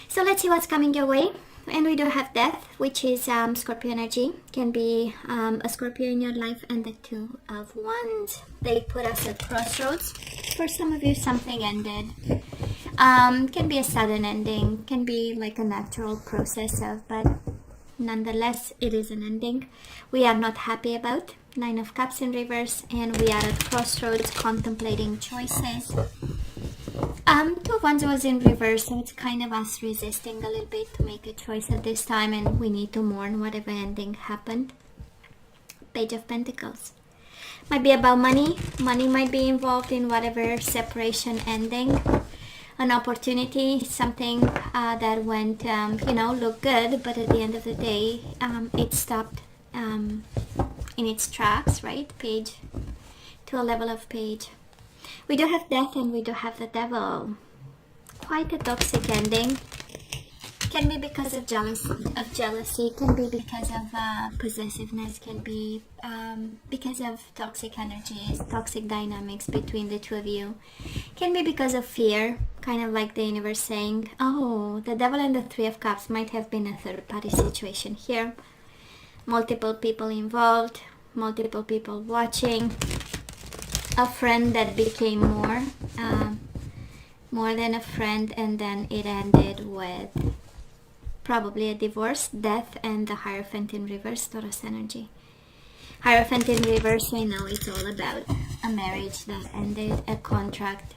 So let's see what's coming your way. And we do have death, which is Scorpio energy. Can be a Scorpio in your life, and the Two of Wands. They put us at crossroads. For some of you, something ended. Can be a sudden ending. Can be like a natural process but nonetheless, it is an ending. We are not happy about. Nine of Cups in reverse, and we are at crossroads, contemplating choices. Two of Wands was in reverse, so it's kind of us resisting a little bit to make a choice at this time, and we need to mourn whatever ending happened. Page of Pentacles. Might be about money. Money might be involved in whatever separation ending. An opportunity, something that went, looked good, but at the end of the day, it stopped in its tracks, right? Page to a level of page. We do have death, and we do have the devil. Quite a toxic ending. Can be because of jealousy, can be because of possessiveness, can be because of toxic energies, toxic dynamics between the two of you. Can be because of fear, kind of like the universe saying, oh, the devil and the Three of Cups might have been a third-party situation here. Multiple people involved, multiple people watching. A friend that became more than a friend, and then it ended with probably a divorce, death, and the Hierophant in reverse, Taurus energy. Hierophant in reverse, I know it's all about a marriage that ended, a contract,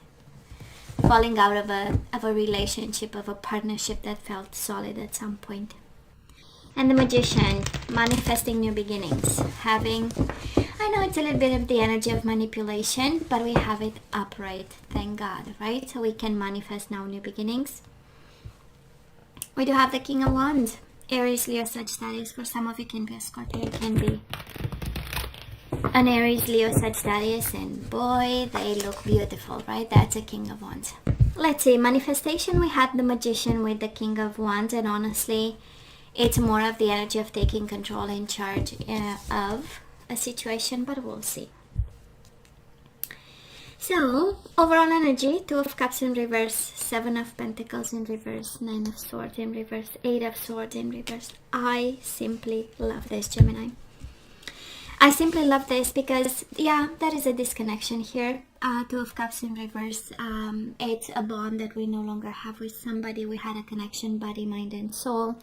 falling out of a relationship, of a partnership that felt solid at some point. And the Magician, manifesting new beginnings, I know it's a little bit of the energy of manipulation, but we have it upright, thank God, right? So we can manifest now new beginnings. We do have the King of Wands, Aries, Leo, Sagittarius. For some of you, can be a Scorpio, it can be an Aries, Leo, Sagittarius, and boy, they look beautiful, right? That's a King of Wands. Let's see, manifestation, we had the Magician with the King of Wands, and honestly, it's more of the energy of taking control in charge of a situation, but we'll see. So, overall energy, Two of Cups in reverse, Seven of Pentacles in reverse, Nine of Swords in reverse, Eight of Swords in reverse. I simply love this, Gemini. I simply love this because, yeah, there is a disconnection here. Two of Cups in reverse, it's a bond that we no longer have with somebody. We had a connection, body, mind, and soul.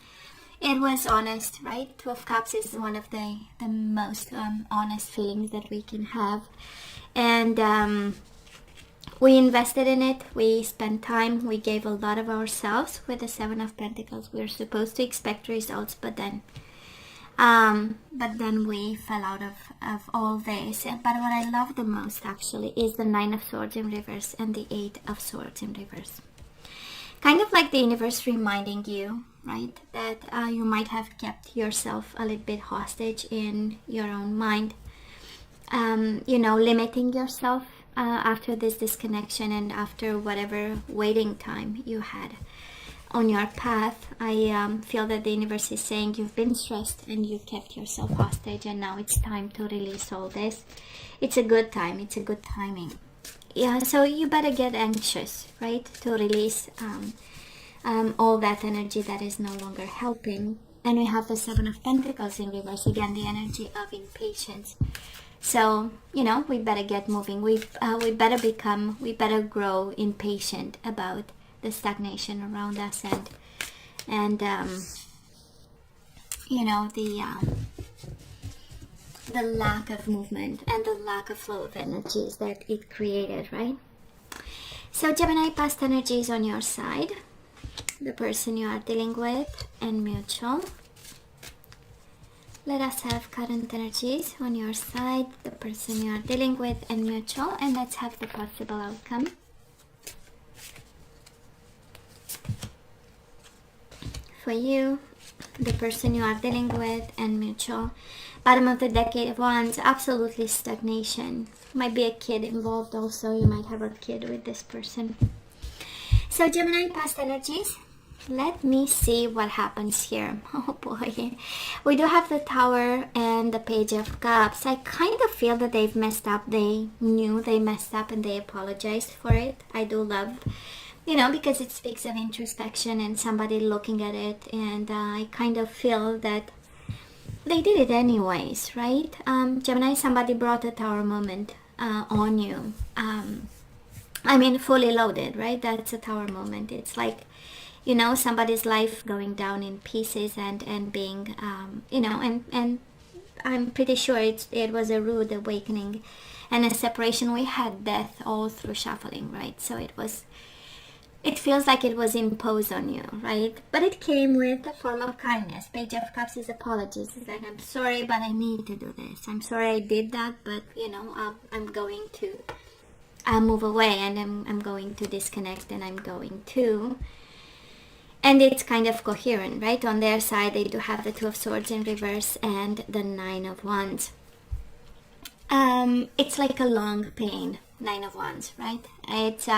It was honest, right? Two of Cups is one of the most honest feelings that we can have. And we invested in it. We spent time. We gave a lot of ourselves. With the Seven of Pentacles, we were supposed to expect results, but then we fell out of all this. But what I love the most, actually, is the Nine of Swords in reverse and the Eight of Swords in reverse. Kind of like the universe reminding you, right, that you might have kept yourself a little bit hostage in your own mind. Limiting yourself after this disconnection and after whatever waiting time you had on your path. I feel that the universe is saying you've been stressed and you kept yourself hostage, and now it's time to release all this. It's a good time. It's a good timing. Yeah, so you better get anxious, right, to release all that energy that is no longer helping. And we have the Seven of Pentacles in reverse, again, the energy of impatience. So, we better get moving. We better grow impatient about the stagnation around us and the lack of movement and the lack of flow of energies that it created, right? So Gemini, past energies on your side, the person you are dealing with, and mutual. Let us have current energies on your side, the person you are dealing with, and mutual, and let's have the possible outcome. For you, the person you are dealing with, and mutual. Bottom of the deck, Eight of Wands, absolutely stagnation. Might be a kid involved also. You might have a kid with this person. So Gemini, past energies. Let me see what happens here. Oh boy. We do have the Tower and the Page of Cups. I kind of feel that they've messed up. They knew they messed up and they apologized for it. I do love, you know, because it speaks of introspection and somebody looking at it, and I kind of feel that they did it anyways, right? Gemini, somebody brought a Tower moment on you. I mean, fully loaded, right? That's a Tower moment. It's like, you know, somebody's life going down in pieces and being, you know, and I'm pretty sure it was a rude awakening and a separation. We had death all through shuffling, right? So it feels like it was imposed on you, right? But it came with a form of kindness. Page of Cups is apologies. It's like, I'm sorry, but I need to do this. I'm sorry I did that, but, you know, I'm going to move away, and I'm going to disconnect, and I'm going to... And it's kind of coherent, right? On their side, they do have the Two of Swords in reverse and the Nine of Wands. It's like a long pain, Nine of Wands, right? It's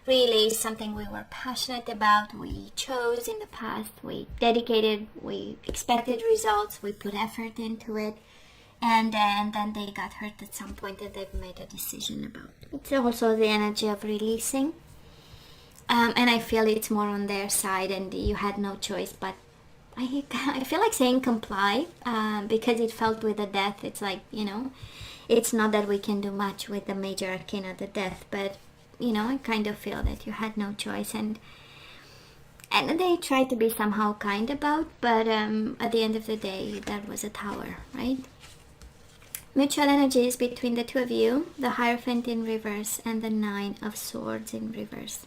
really something we were passionate about, we chose in the past, we dedicated, we expected results, we put effort into it, and then they got hurt at some point and they've made a decision about it. It's also the energy of releasing, and I feel it's more on their side and you had no choice, but I feel like saying comply, because it felt with the death, it's like, you know, it's not that we can do much with the major arcana, the death, but you know, I kind of feel that you had no choice, and they tried to be somehow kind about, but at the end of the day, that was a Tower, right? Mutual energies between the two of you, the Hierophant in reverse and the Nine of Swords in reverse.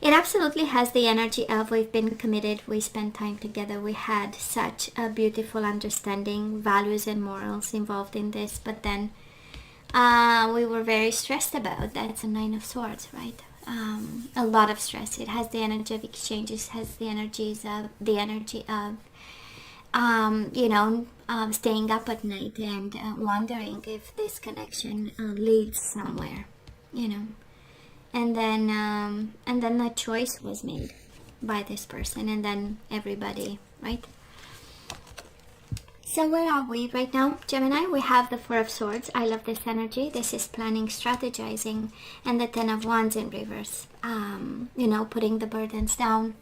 It absolutely has the energy of we've been committed, we spent time together, we had such a beautiful understanding, values and morals involved in this, but then we were very stressed about. That's a Nine of Swords, right? A lot of stress. It has the energy of exchanges, has the energy of you know, staying up at night and wondering if this connection leads somewhere, you know. And then a choice was made by this person, and then everybody, right? So where are we right now, Gemini? We have the Four of Swords. I love this energy. This is planning, strategizing, and the Ten of Wands in reverse. You know, putting the burdens down,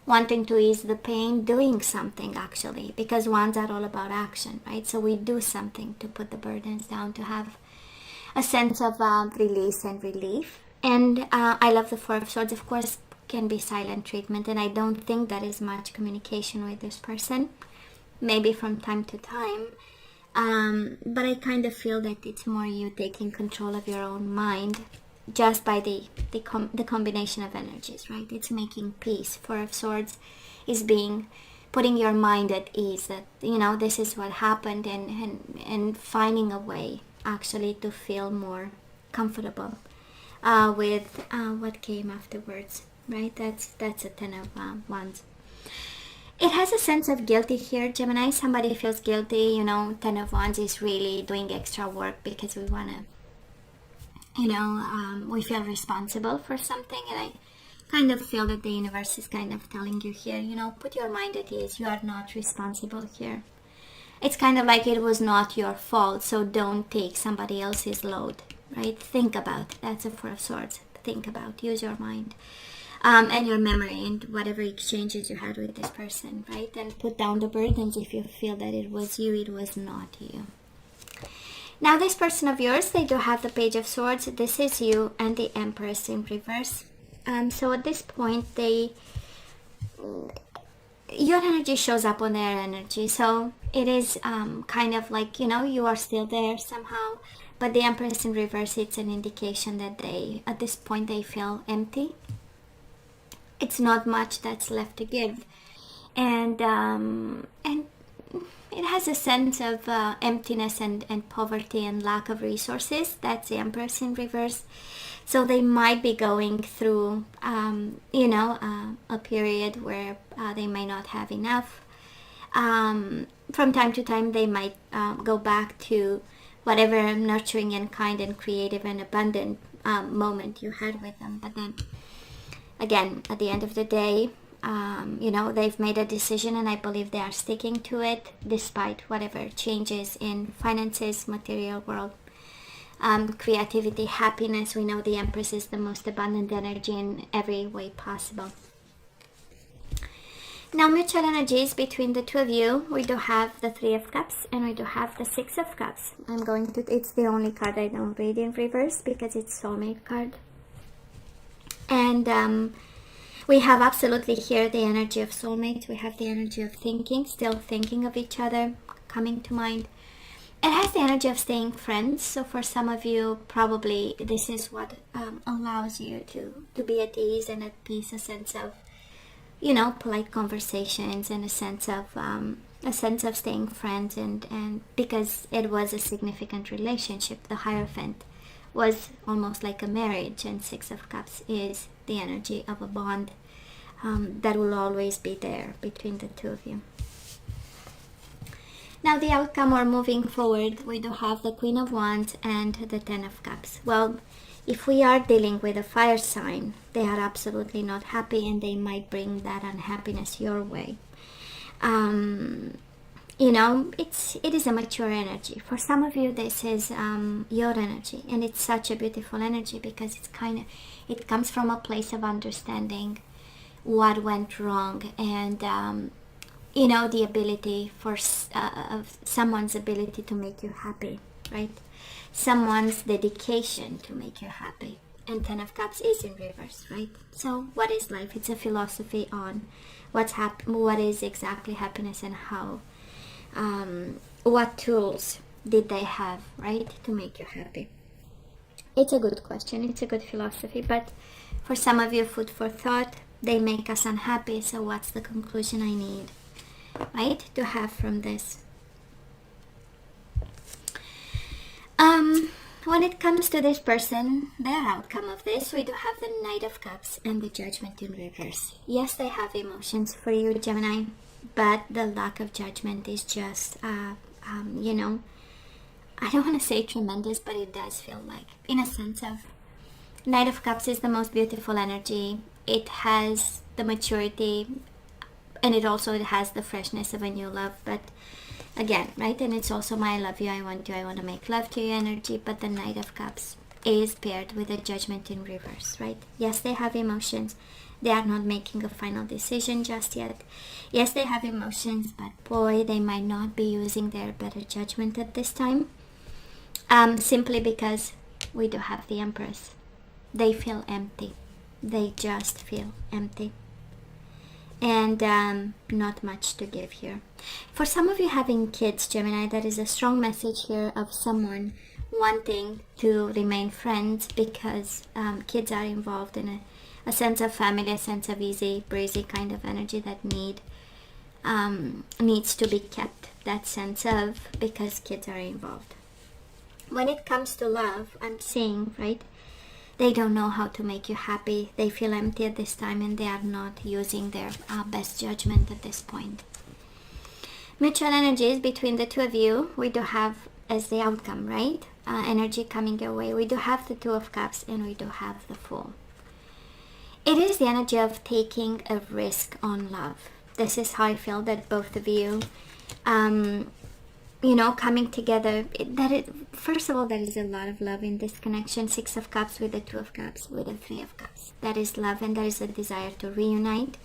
wanting to ease the pain, doing something actually, because Wands are all about action, right? So we do something to put the burdens down, to have a sense of release and relief. And I love the Four of Swords. Of course, can be silent treatment, and I don't think there is much communication with this person. Maybe from time to time, but I kind of feel that it's more you taking control of your own mind just by the combination of energies, right? It's making peace. Four of Swords is putting your mind at ease, that, you know, this is what happened, and finding a way actually to feel more comfortable with what came afterwards, right? That's a Ten of Wands. It has a sense of guilty here, Gemini. Somebody feels guilty, you know. Ten of Wands is really doing extra work because we want to, you know, we feel responsible for something. And I kind of feel that the universe is kind of telling you here, you know, put your mind at ease. You are not responsible here. It's kind of like it was not your fault, so don't take somebody else's load, right? Think about, that's a Four of Swords. Think about, use your mind. And your memory and whatever exchanges you had with this person, right? And put down the burdens if you feel that it was you, it was not you. Now this person of yours, they do have the Page of Swords. This is you and the Empress in reverse. So at this point, your energy shows up on their energy. So it is kind of like, you know, you are still there somehow. But the Empress in reverse, it's an indication that they, at this point, they feel empty. It's not much that's left to give, and it has a sense of emptiness and poverty and lack of resources. That's the Empress in reverse. So they might be going through, you know, a period where they may not have enough. From time to time, they might go back to whatever nurturing and kind and creative and abundant moment you had with them, but then again, at the end of the day, you know, they've made a decision, and I believe they are sticking to it despite whatever changes in finances, material world. creativity, happiness. We know the Empress is the most abundant energy in every way possible. Now, mutual energies between the two of you. We do have the Three of Cups and we do have the Six of Cups. It's the only card I don't read in reverse because it's soulmate card. And we have absolutely here the energy of soulmate. We have the energy of thinking, still thinking of each other, coming to mind. It has the energy of staying friends. So for some of you, probably this is what allows you to be at ease and at peace, a sense of, you know, polite conversations and a sense of staying friends, and because it was a significant relationship. The Hierophant was almost like a marriage, and Six of Cups is the energy of a bond that will always be there between the two of you. Now, the outcome or moving forward, we do have the Queen of Wands and the Ten of Cups. Well, if we are dealing with a fire sign, they are absolutely not happy, and they might bring that unhappiness your way. You know, it is a mature energy. For some of you, this is your energy, and it's such a beautiful energy because it comes from a place of understanding what went wrong, and you know, the ability for someone's ability to make you happy, right? Someone's dedication to make you happy. And Ten of Cups is in reverse, right? So what is life? It's a philosophy on what is exactly happiness, and how what tools did they have, right, to make you happy. It's a good question, it's a good philosophy, but for some of you, food for thought. They make us unhappy, so what's the conclusion I need, right, to have from this? When it comes to this person, their outcome of this, we do have the Knight of Cups and the Judgment in reverse. Yes, they have emotions for you, Gemini, but the lack of judgment is just, you know, I don't want to say tremendous, but it does feel like, in a sense of, Knight of Cups is the most beautiful energy. It has the maturity, and it has the freshness of a new love, but again, right, and it's also my I love you, I want you, I want to make love to you energy. But the Knight of Cups is paired with a Judgment in reverse, right? Yes, they have emotions. They are not making a final decision just yet. Yes, they have emotions, but boy, they might not be using their better judgment at this time, simply because we do have the Empress. They feel empty. They just feel empty, and not much to give here. For some of you having kids, Gemini, there is a strong message here of someone wanting to remain friends because kids are involved in a sense of family, a sense of easy breezy kind of energy that needs to be kept, that sense of, because kids are involved. When it comes to love, I'm seeing, right, they don't know how to make you happy. They feel empty at this time, and they are not using their best judgment at this point. Mutual energies between the two of you, we do have as the outcome, right, energy coming your way. We do have the Two of Cups, and we do have the Fool. It is the energy of taking a risk on love. This is how I feel that both of you, you know, coming together. First of all, there is a lot of love in this connection. Six of Cups with the Two of Cups with the Three of Cups. That is love, and there is a desire to reunite.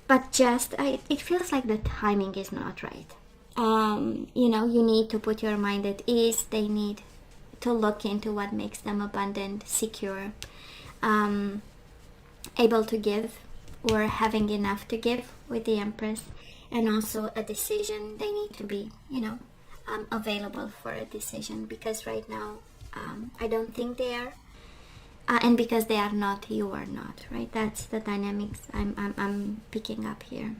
But just, it feels like the timing is not right. You know, you need to put your mind at ease. They need to look into what makes them abundant, secure, able to give, or having enough to give with the Empress. And also a decision. They need to be, you know, available for a decision, because right now I don't think they are, and because they are not, you are not, right? That's the dynamics I'm picking up here.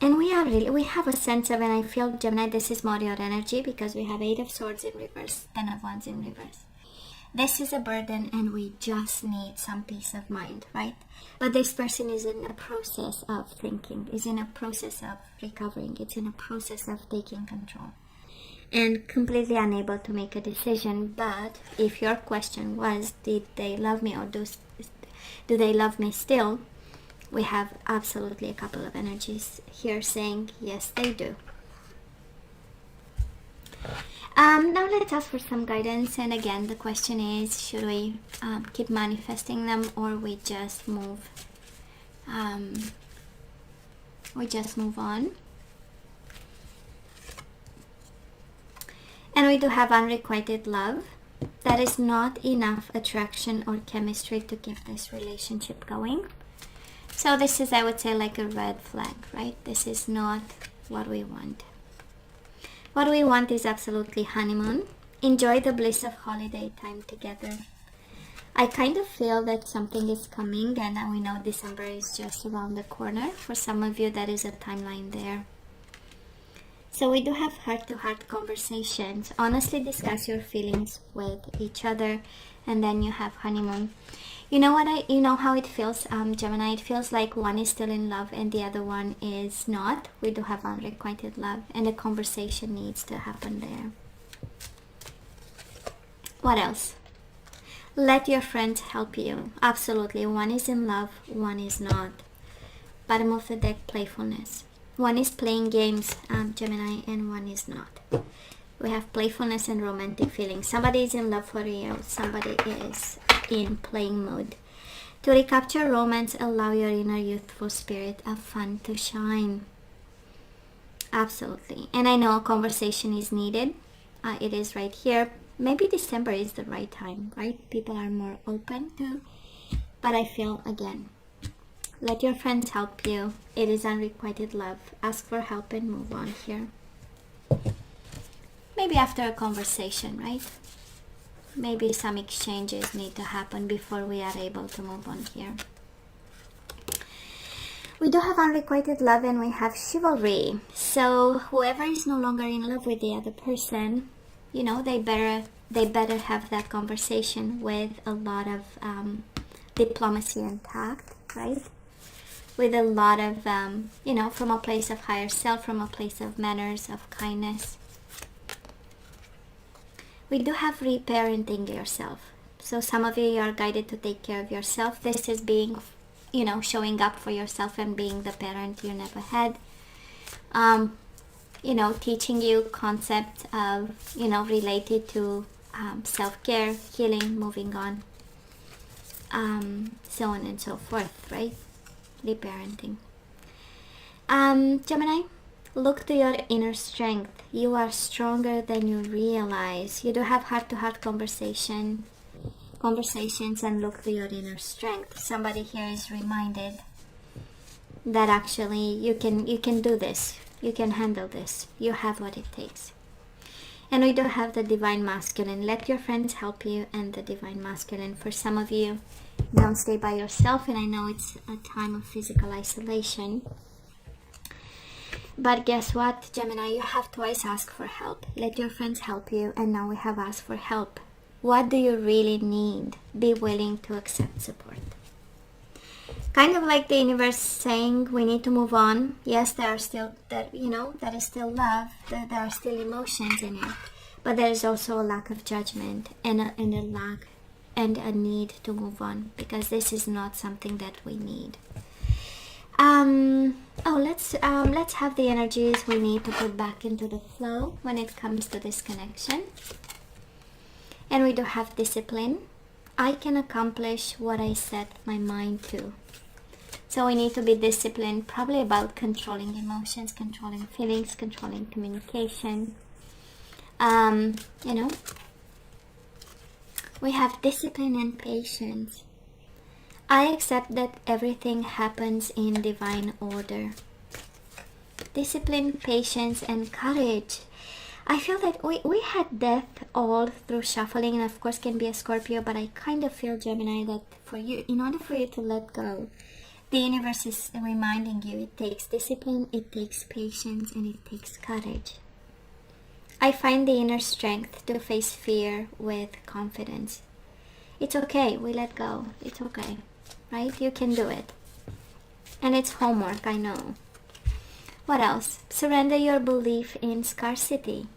And we have a sense of, and I feel, Gemini, this is more your energy, because we have Eight of Swords in reverse, Ten of Wands in reverse. This is a burden, and we just need some peace of mind, right? But this person is in a process of thinking, is in a process of recovering, it's in a process of taking control, and completely unable to make a decision. But if your question was, did they love me, or do they love me still, we have absolutely a couple of energies here saying yes, they do. Now let's ask for some guidance. And again, the question is, should we keep manifesting them, or we just move on? And we do have unrequited love. That is not enough attraction or chemistry to keep this relationship going. So this is, I would say, like a red flag, right? This is not what we want. What we want is absolutely honeymoon. Enjoy the bliss of holiday time together. I kind of feel that something is coming, and we know December is just around the corner. For some of you, that is a timeline there. So we do have heart-to-heart conversations. Honestly discuss your feelings with each other, and then you have honeymoon. You know what? You know how it feels, Gemini. It feels like one is still in love and the other one is not. We do have unrequited love, and a conversation needs to happen there. What else? Let your friends help you. Absolutely. One is in love, one is not. Bottom of the deck, playfulness. One is playing games, Gemini, and one is not. We have playfulness and romantic feelings. Somebody is in love for real. Somebody is in playing mode. To recapture romance, allow your inner youthful spirit of fun to shine. Absolutely. And I know a conversation is needed. It is right here. Maybe December is the right time, right? People are more open to. But I feel, again, let your friends help you. It is unrequited love. Ask for help and move on here. Maybe after a conversation, right? Maybe some exchanges need to happen before we are able to move on here. We do have unrequited love, and we have chivalry. So whoever is no longer in love with the other person, you know, they better have that conversation with a lot of diplomacy and tact, right? With a lot of, you know, from a place of higher self, from a place of manners, of kindness. We do have reparenting yourself. So some of you are guided to take care of yourself. This is being, you know, showing up for yourself and being the parent you never had. You know, teaching you concepts of, you know, related to self-care, healing, moving on, so on and so forth, right? Reparenting. Gemini, look to your inner strength. You are stronger than you realize. You do have heart-to-heart conversations, and look to your inner strength. Somebody here is reminded that actually you can do this. You can handle this. You have what it takes. And we do have the divine masculine. Let your friends help you, and the divine masculine. For some of you, don't stay by yourself, and I know it's a time of physical isolation. But guess what, Gemini? You have twice asked for help. Let your friends help you, and now we have asked for help. What do you really need? Be willing to accept support. Kind of like the universe saying we need to move on. Yes, there are still, that is still love. There are still emotions in it. But there is also a lack of judgment and a lack and a need to move on, because this is not something that we need. Let's have the energies we need to put back into the flow when it comes to this connection. And we do have discipline. I can accomplish what I set my mind to. So we need to be disciplined, probably about controlling emotions, controlling feelings, controlling communication. We have discipline and patience. I accept that everything happens in divine order. Discipline, patience, and courage. I feel that we had death all through shuffling, and of course can be a Scorpio, but I kind of feel, Gemini, that for you, in order for you to let go, the universe is reminding you it takes discipline, it takes patience, and it takes courage. I find the inner strength to face fear with confidence. It's okay, we let go. It's okay, right? You can do it. And it's homework, I know. What else? Surrender your belief in scarcity.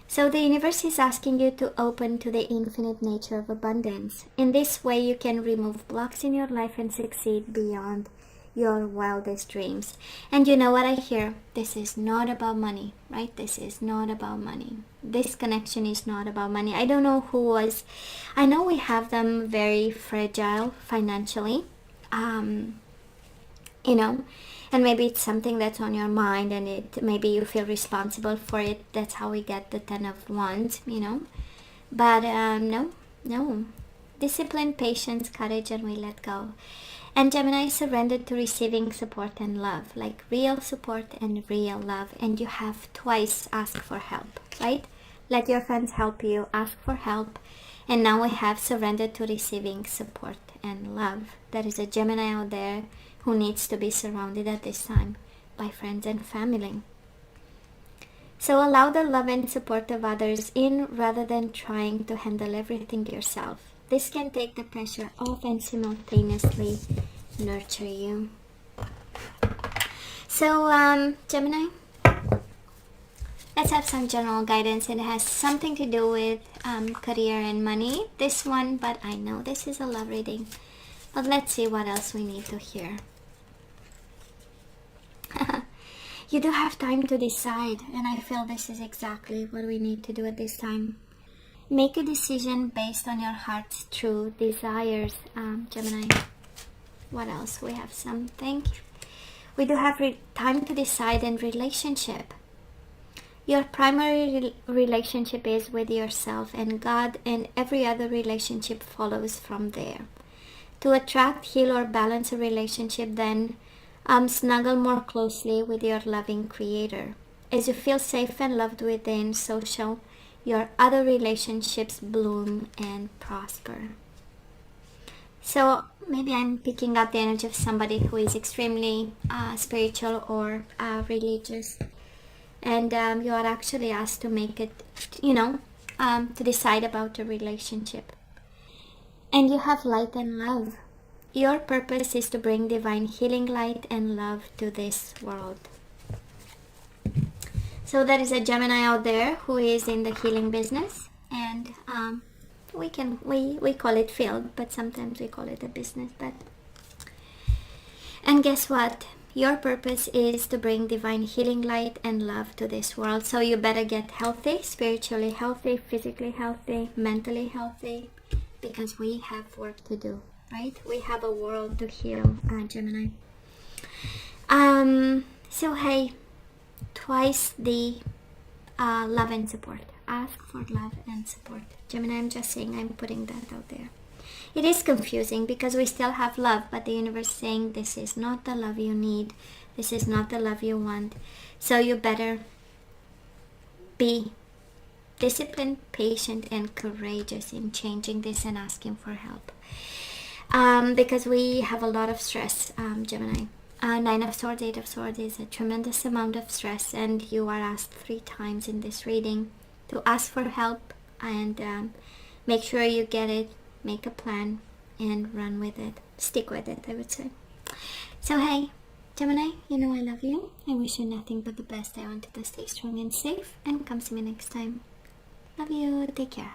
So the universe is asking you to open to the infinite nature of abundance. In this way, you can remove blocks in your life and succeed beyond your wildest dreams. And you know what I hear? This is not about money, right? This is not about money. This connection is not about money. I don't know who was... I know we have them very fragile financially. You know, and maybe it's something that's on your mind, and maybe you feel responsible for it. That's how we get the 10 of Wands, you know. But no. Discipline, patience, courage, and we let go. And Gemini, surrendered to receiving support and love, like real support and real love. And you have twice asked for help, right? Let your friends help you, ask for help. And now we have surrendered to receiving support and love. There is a Gemini out there who needs to be surrounded at this time by friends and family. So allow the love and support of others in rather than trying to handle everything yourself. This can take the pressure off and simultaneously nurture you. So Gemini, let's have some general guidance. It has something to do with career and money, this one, but I know this is a love reading. But let's see what else we need to hear. You do have time to decide, and I feel this is exactly what we need to do at this time. Make a decision based on your heart's true desires, Gemini. What else? We have something. We do have time to decide in relationship. Your primary relationship is with yourself and God, and every other relationship follows from there. To attract, heal, or balance a relationship, then snuggle more closely with your loving Creator. As you feel safe and loved within, so shall your other relationships bloom and prosper. So maybe I'm picking up the energy of somebody who is extremely spiritual or religious, and you are actually asked to make it, to decide about a relationship. And you have light and love. Your purpose is to bring divine healing, light, and love to this world. So there is a Gemini out there who is in the healing business, and we call it field, but sometimes we call it a business. And guess what? Your purpose is to bring divine healing, light, and love to this world. So you better get healthy, spiritually healthy, physically healthy, mentally healthy, because we have work to do, right? We have a world to heal, Gemini. So hey, twice the love and support. Ask for love and support. Gemini, I'm just saying, I'm putting that out there. It is confusing because we still have love, but the universe is saying this is not the love you need. This is not the love you want. So you better be disciplined, patient, and courageous in changing this and asking for help. Because we have a lot of stress, Gemini. 9 of Swords, 8 of Swords is a tremendous amount of stress, and you are asked 3 times in this reading to ask for help, and make sure you get it, make a plan, and run with it. Stick with it, I would say. So hey, Gemini, you know I love you. I wish you nothing but the best. I want you to stay strong and safe, and come see me next time. Love you. Take care.